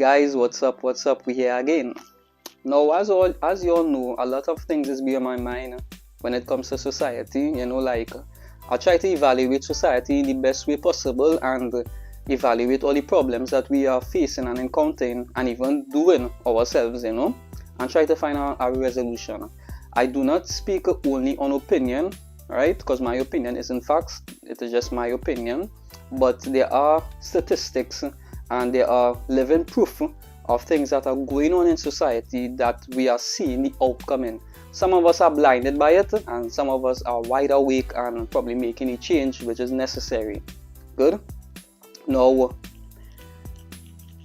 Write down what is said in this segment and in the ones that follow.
Guys, what's up? What's up? We here again. Now, as you all know, a lot of things is beyond my mind when it comes to society. I try to evaluate society in the best way possible and evaluate all the problems that we are facing and encountering and even doing ourselves, and try to find a resolution. I do not speak only on opinion, right? Because my opinion isn't facts, it is just my opinion. But there are statistics and there are living proof of things that are going on in society that we are seeing the outcome in. Some of us are blinded by it, and some of us are wide awake and probably making a change which is necessary. Good? Now,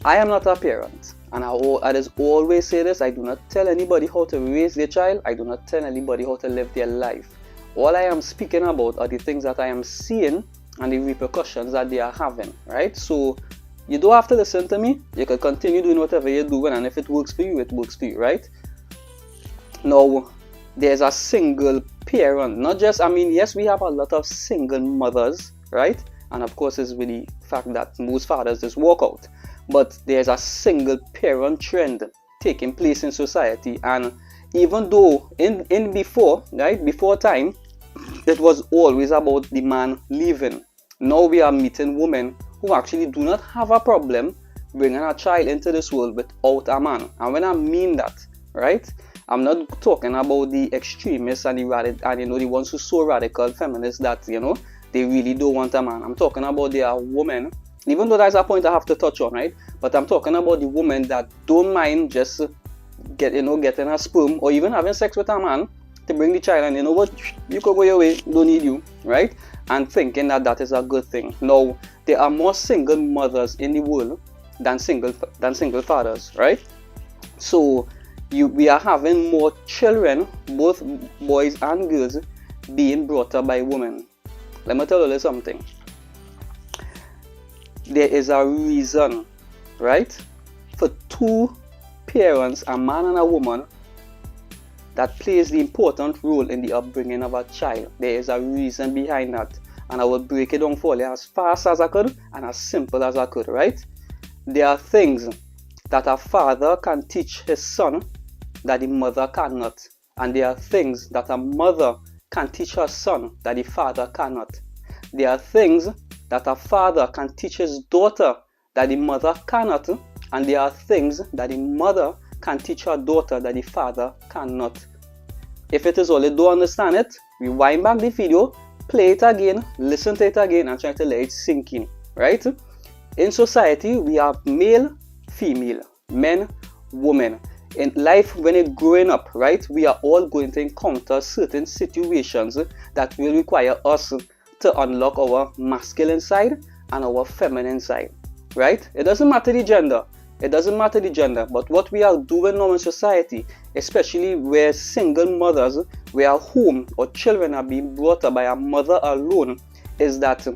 I am not a parent, and I just always say this: I do not tell anybody how to raise their child. I do not tell anybody how to live their life. All I am speaking about are the things that I am seeing and the repercussions that they are having, right? So you don't have to listen to me. You can continue doing whatever you're doing, and if it works for you, it works for you, right? Now, there's a single parent, not just, yes, we have a lot of single mothers, right? And of course, it's with the fact that most fathers just walk out. But there's a single parent trend taking place in society, and even though in before time, it was always about the man leaving. Now we are meeting women who actually do not have a problem bringing a child into this world without a man. And when I mean that, right, I'm not talking about the extremists and the ones who are so radical feminists that they really don't want a man. I'm talking about there are women, even though that's a point I have to touch on, right? But I'm talking about the women that don't mind just getting a sperm or even having sex with a man to bring the child, and you know what, you can go your way, don't need you, right? And thinking that is a good thing. Now, there are more single mothers in the world than single fathers, right? So we are having more children, both boys and girls, being brought up by women. Let me tell you something. There is a reason, right, for two parents, a man and a woman, that plays the important role in the upbringing of a child. There is a reason behind that, and I will break it down for you as fast as I could and as simple as I could, right? There are things that a father can teach his son that the mother cannot, and there are things that a mother can teach her son that the father cannot. There are things that a father can teach his daughter that the mother cannot, and there are things that the mother can teach her daughter that the father cannot. If it is all you don't understand it, rewind back the video, play it again, listen to it again, and try to let it sink in, right? In society, we have male, female, men, women. In life, when you're growing up, right, we are all going to encounter certain situations that will require us to unlock our masculine side and our feminine side, right? It doesn't matter the gender. But what we are doing now in society, especially where single mothers, where home or children are being brought up by a mother alone, is that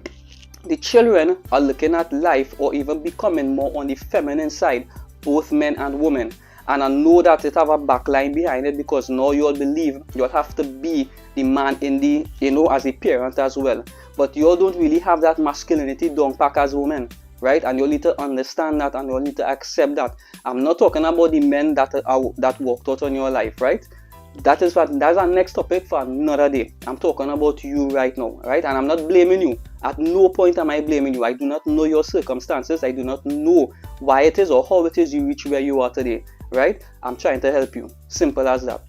the children are looking at life or even becoming more on the feminine side, both men and women. And I know that it have a backline behind it, because now you all believe you all have to be the man in the, as a parent as well. But you all don't really have that masculinity down pack as women, right? And you need to understand that, and you need to accept that. I'm not talking about the men that walked out on your life, right? That's our next topic for another day. I'm talking about you right now, right? And I'm not blaming you. At no point am I blaming you. I do not know your circumstances. I do not know why it is or how it is you reach where you are today, right? I'm trying to help you. Simple as that.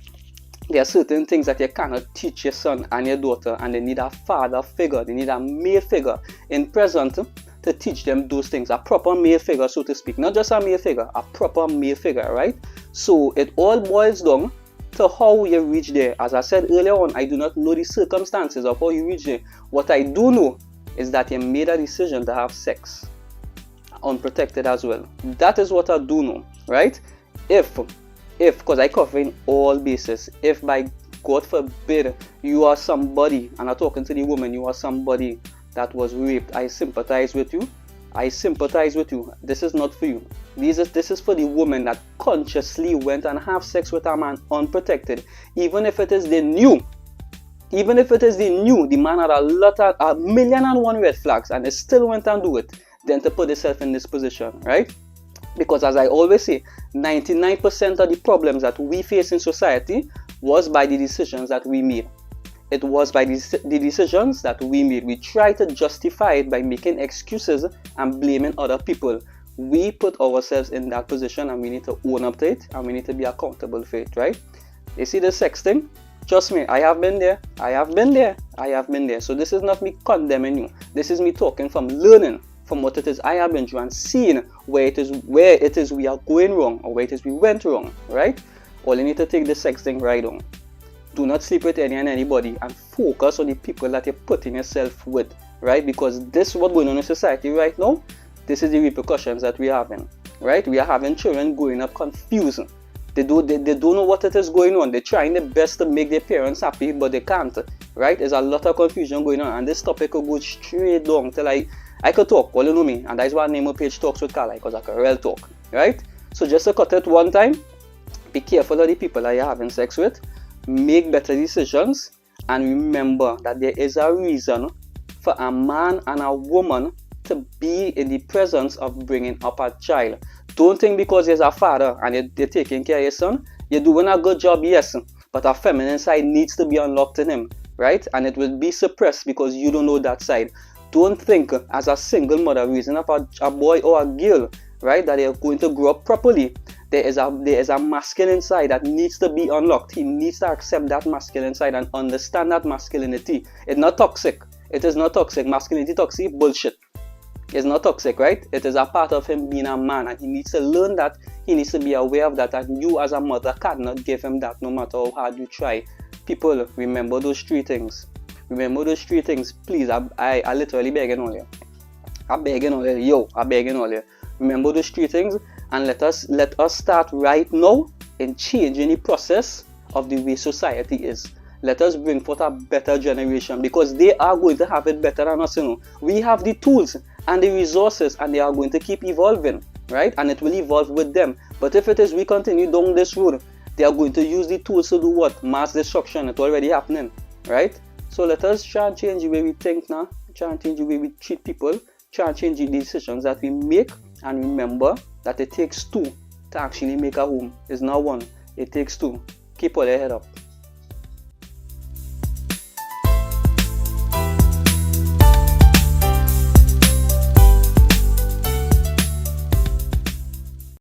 There are certain things that you cannot teach your son and your daughter, and they need a father figure. They need a male figure in present to teach them those things. A proper male figure, so to speak. Not just a male figure, a proper male figure, right? So it all boils down to how you reach there. As I said earlier on, I do not know the circumstances of how you reach there. What I do know is that you made a decision to have sex unprotected as well. That is what I do know, right? If because I cover in all bases, if by God forbid you are somebody, and I'm talking to the woman, you are somebody that was raped, I sympathize with you. This is not for you. This is for the woman that consciously went and have sex with a man unprotected. Even if it is the new, the man had a million and one red flags and they still went and do it, then to put yourself in this position, right? Because as I always say, 99% of the problems that we face in society was by the decisions that we made. It was by the decisions that we made. We try to justify it by making excuses and blaming other people. We put ourselves in that position and we need to own up to it and we need to be accountable for it, right? You see the sex thing? Trust me, I have been there. So this is not me condemning you. This is me talking from learning from what it is I have been through and seeing where it is we are going wrong or where it is we went wrong, right? All you need to take the sex thing right on. Do not sleep with any and anybody and focus on the people that you're putting yourself with, right? Because this is what's going on in society right now. This is the repercussions that we're having, right? We are having children growing up confused. They don't know what it is going on. They're trying their best to make their parents happy, but they can't, right? There's a lot of confusion going on, and this topic could go straight down till I could talk, all you know me, and that's why I name my page Talks with Carla, because I can real talk, right? So just to cut it one time, be careful of the people that you're having sex with, make better decisions, and remember that there is a reason for a man and a woman to be in the presence of bringing up a child. Don't think because there's a father and you're taking care of your son, you're doing a good job, yes, but a feminine side needs to be unlocked in him, right? And it will be suppressed because you don't know that side. Don't think as a single mother raising up a boy or a girl, right, that they're going to grow up properly. There is a masculine side that needs to be unlocked. He needs to accept that masculine side and understand that masculinity. It's not toxic. It is not toxic. Masculinity toxic, bullshit. It's not toxic, right? It is a part of him being a man, and he needs to learn that. He needs to be aware of that, and you as a mother cannot give him that no matter how hard you try. People, remember those three things. Remember those three things, please. I literally begging all you. I'm begging all you. I'm begging all you. Remember those three things, and let us start right now in changing the process of the way society is. Let us bring forth a better generation, because they are going to have it better than us, you know. We have the tools and the resources, and they are going to keep evolving, right? And it will evolve with them. But if it is we continue down this road, they are going to use the tools to do what? Mass destruction. It's already happening, right? So let us try and change the way we think now, try and change the way we treat people, try and change the decisions that we make, and remember that it takes two to actually make a home. It's not one, it takes two. Keep all your head up.